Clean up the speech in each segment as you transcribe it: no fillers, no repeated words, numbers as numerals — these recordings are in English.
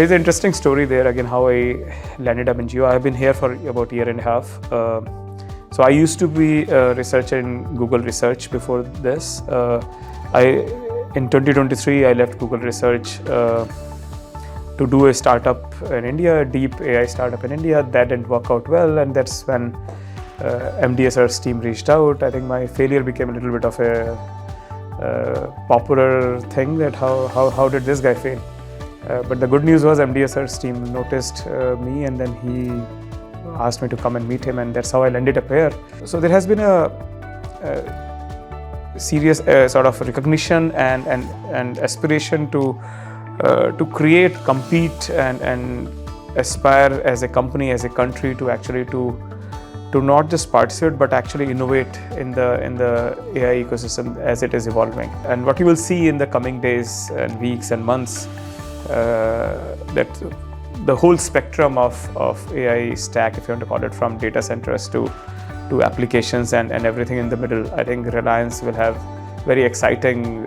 there's an interesting story there again, how I landed up in Jio. I've been here for about a year and a half. So I used to be a researcher in Google Research before this. In 2023, I left Google Research to do a startup in India, a deep AI startup in India. That didn't work out well, and that's when MD Sir's team reached out. I think my failure became a little bit of a popular thing, that how did this guy fail? But the good news was MD Sir's team noticed me, and then he asked me to come and meet him, and that's how I landed up here. So there has been a serious sort of recognition and aspiration to create, compete, and aspire as a company, as a country, to actually to not just participate but actually innovate in the AI ecosystem as it is evolving. And what you will see in the coming days and weeks and months, that the whole spectrum of AI stack, if you want to call it, from data centers to applications and everything in the middle. I think Reliance will have very exciting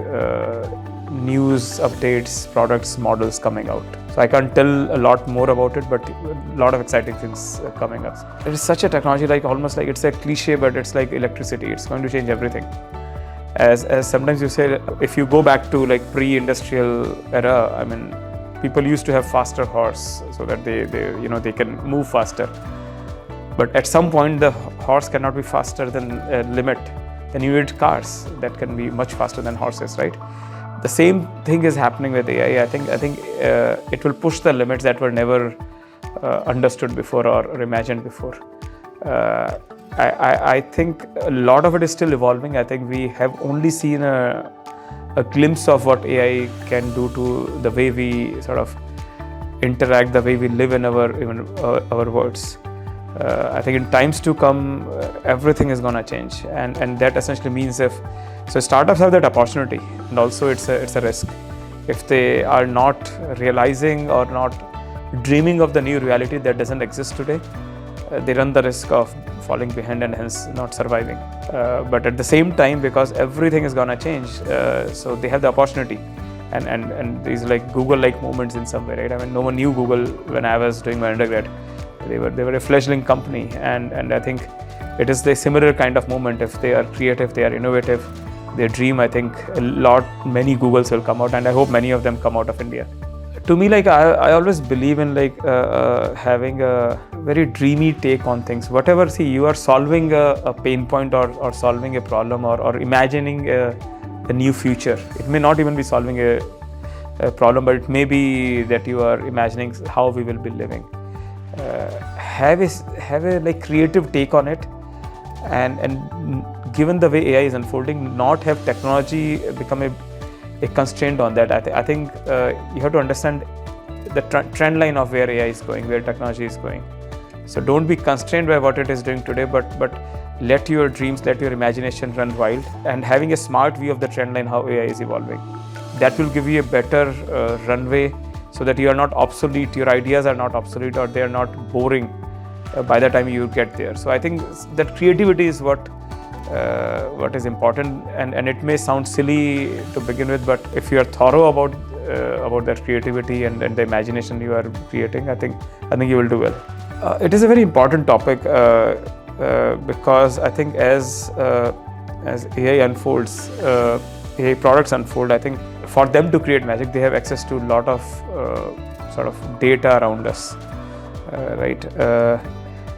news, updates, products, models coming out. So I can't tell a lot more about it, but a lot of exciting things coming up. It is such a technology, like almost like, it's a cliche, but it's like electricity. It's going to change everything. As sometimes you say, if you go back to like pre-industrial era, I mean, people used to have faster horse so that they can move faster. But at some point, the horse cannot be faster than a limit. Then you need cars that can be much faster than horses, right? The same thing is happening with AI. I think it will push the limits that were never understood before or imagined before. I think a lot of it is still evolving. I think we have only seen a glimpse of what AI can do to the way we sort of interact, the way we live in our worlds. I think in times to come, everything is going to change, and that essentially means so startups have that opportunity, and also it's a risk. If they are not realizing or not dreaming of the new reality that doesn't exist today, they run the risk of falling behind and hence not surviving. But at the same time, because everything is going to change, so they have the opportunity, and these like Google-like moments in some way, right? I mean, no one knew Google when I was doing my undergrad. They were a fledgling company, and I think it is the similar kind of moment. If they are creative, they are innovative, they dream, I think many Googles will come out, and I hope many of them come out of India. To me, like I always believe in like having a very dreamy take on things. Whatever, see, you are solving a pain point or solving a problem or imagining a new future. It may not even be solving a problem, but it may be that you are imagining how we will be living. Have a like creative take on it, and given the way AI is unfolding, not have technology become a constraint on that. I think you have to understand the trend line of where AI is going, where technology is going. So don't be constrained by what it is doing today, but let your dreams, let your imagination run wild, and having a smart view of the trend line, how AI is evolving. That will give you a better runway, so that you are not obsolete, your ideas are not obsolete, or they are not boring by the time you get there. So I think that creativity is what is important, and it may sound silly to begin with, but if you are thorough about that creativity and the imagination you are creating, I think you will do well. It is a very important topic because I think as AI unfolds, AI products unfold, I think for them to create magic, they have access to a lot of sort of data around us, right?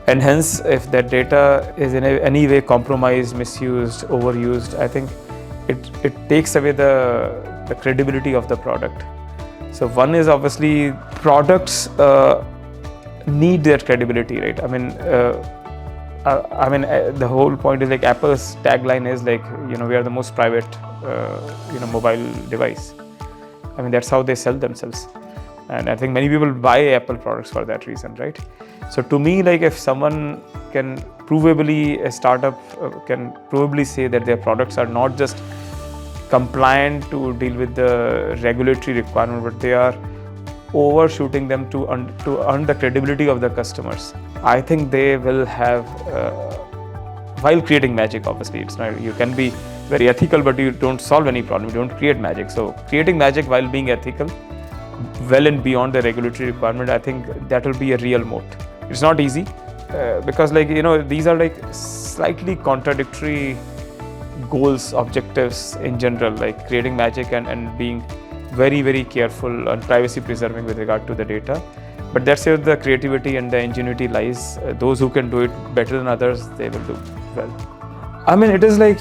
And hence, if that data is in any way compromised, misused, overused, I think it takes away the credibility of the product. So one is obviously products need their credibility, right? I mean, the whole point is like Apple's tagline is like, we are the most private, mobile device. I mean, that's how they sell themselves. And I think many people buy Apple products for that reason, right? So to me, like if someone can a startup can provably say that their products are not just compliant to deal with the regulatory requirement, but they are overshooting them to earn the credibility of the customers, I think they will have, while creating magic, obviously, it's not, you can be very ethical, but you don't solve any problem, you don't create magic. So creating magic while being ethical, well and beyond the regulatory requirement, I think that will be a real moat. It's not easy because these are like slightly contradictory goals, objectives in general, like creating magic and being very, very careful and privacy preserving with regard to the data. But that's where the creativity and the ingenuity lies. Those who can do it better than others, they will do well. I mean, it is like,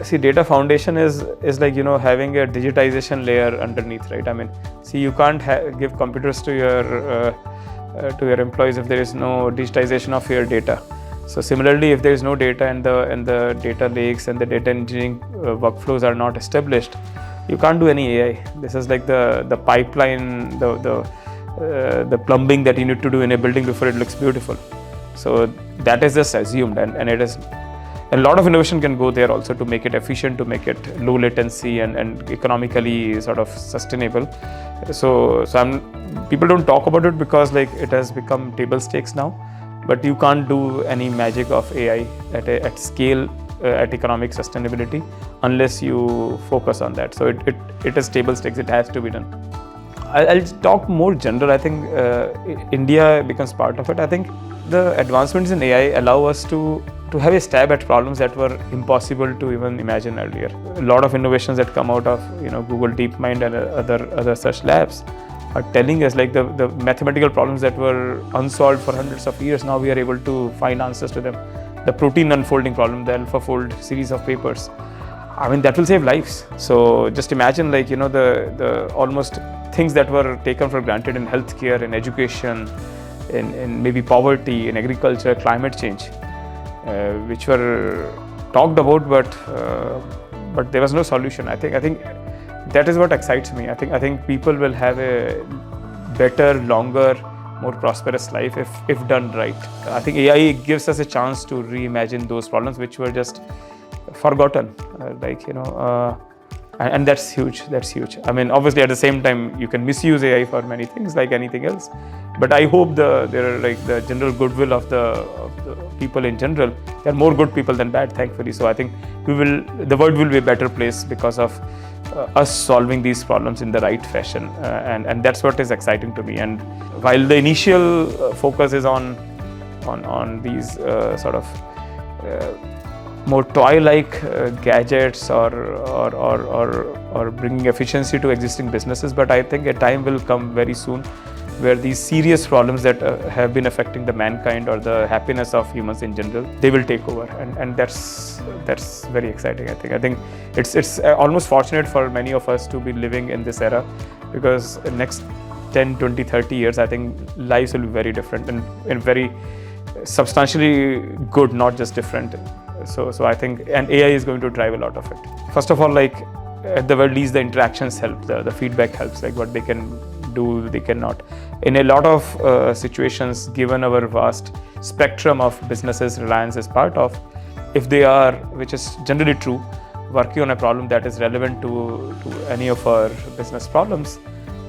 see, data foundation is like, having a digitization layer underneath, right? I mean, see, you can't give computers to your employees if there is no digitization of your data. So similarly, if there is no data and the data lakes and the data engineering workflows are not established, you can't do any AI. This is like the pipeline, the plumbing that you need to do in a building before it looks beautiful. So that is just assumed, and it is. A lot of innovation can go there also to make it efficient, to make it low latency and economically sort of sustainable. So people don't talk about it because like it has become table stakes now, but you can't do any magic of AI at scale at economic sustainability unless you focus on that. So it is table stakes. It has to be done. I'll talk more general. I think India becomes part of it. I think the advancements in AI allow us to have a stab at problems that were impossible to even imagine earlier. A lot of innovations that come out of Google DeepMind and other such labs are telling us like the mathematical problems that were unsolved for hundreds of years, now we are able to find answers to them. The protein unfolding problem, the AlphaFold series of papers, I mean, that will save lives. So just imagine like the almost things that were taken for granted in healthcare, in education, in maybe poverty, in agriculture, climate change, which were talked about, but there was no solution. I think that is what excites me. I think people will have a better, longer, more prosperous life if done right. I think AI gives us a chance to reimagine those problems which were just forgotten, and that's huge. I mean, obviously at the same time you can misuse AI for many things like anything else, but I hope there are like the general goodwill of the people in general. There are more good people than bad, thankfully. So I think the world will be a better place because of us solving these problems in the right fashion, and that's what is exciting to me. And while the initial focus is on these sort of more toy-like gadgets or bringing efficiency to existing businesses, but I think a time will come very soon where these serious problems that have been affecting the mankind or the happiness of humans in general, they will take over, and that's very exciting. I think it's almost fortunate for many of us to be living in this era, because in next 10, 20, 30 years, I think lives will be very different and very substantially good, not just different. So I think, and AI is going to drive a lot of it. First of all, like at the very least, the interactions help, the feedback helps, like what they can do, they cannot. In a lot of situations, given our vast spectrum of businesses Reliance is part of, if they are, which is generally true, working on a problem that is relevant to any of our business problems,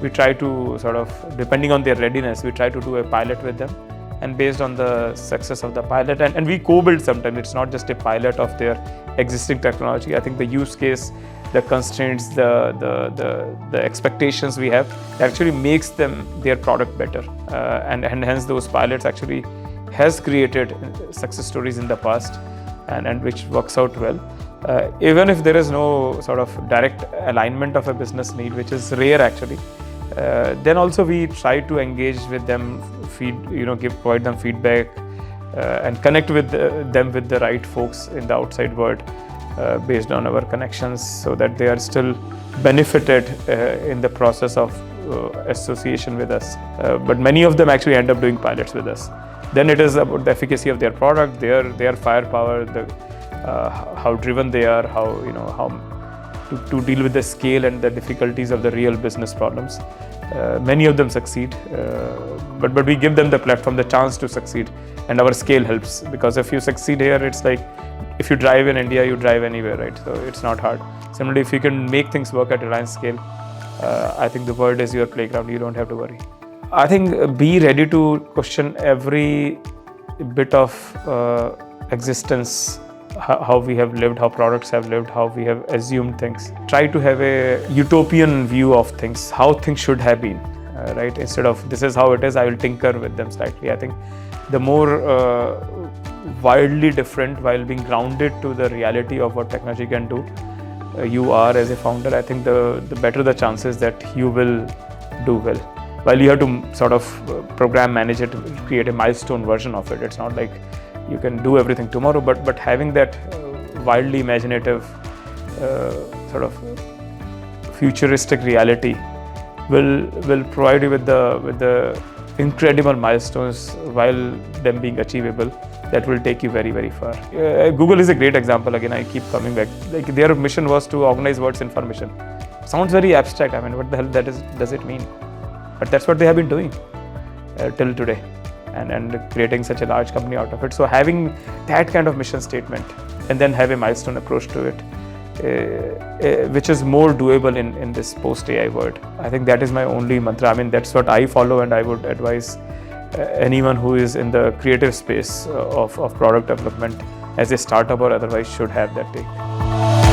we try to sort of, depending on their readiness, we try to do a pilot with them. And based on the success of the pilot, and we co-build sometimes, it's not just a pilot of their existing technology. I think the use case, the constraints, the expectations we have, actually makes their product better. And hence those pilots actually has created success stories in the past, and which works out well. Even if there is no sort of direct alignment of a business need, which is rare actually, then also we try to engage with them, provide them feedback, and connect with them with the right folks in the outside world, based on our connections, so that they are still benefited in the process of association with us. But many of them actually end up doing pilots with us. Then it is about the efficacy of their product, their firepower, how driven they are, how to deal with the scale and the difficulties of the real business problems. Many of them succeed, but we give them the platform, the chance to succeed, and our scale helps, because if you succeed here, it's like if you drive in India, you drive anywhere, right? So it's not hard. Similarly, if you can make things work at Reliance scale, I think the world is your playground. You don't have to worry. I think be ready to question every bit of existence how we have lived, how products have lived, how we have assumed things. Try to have a utopian view of things, how things should have been, right? Instead of this is how it is, I will tinker with them slightly. I think the more wildly different while being grounded to the reality of what technology can do you are as a founder, I think the better the chances that you will do well. While you have to sort of program manage it, create a milestone version of it. It's not like you can do everything tomorrow, but having that wildly imaginative sort of futuristic reality will provide you with the incredible milestones while them being achievable that will take you very, very far. Google is a great example. Again, I keep coming back. Like their mission was to organize world's information. Sounds very abstract. I mean, what the hell does it mean? But that's what they have been doing till today, and creating such a large company out of it. So having that kind of mission statement and then have a milestone approach to it, which is more doable in this post-AI world. I think that is my only mantra. I mean, that's what I follow, and I would advise anyone who is in the creative space of product development as a startup or otherwise should have that take.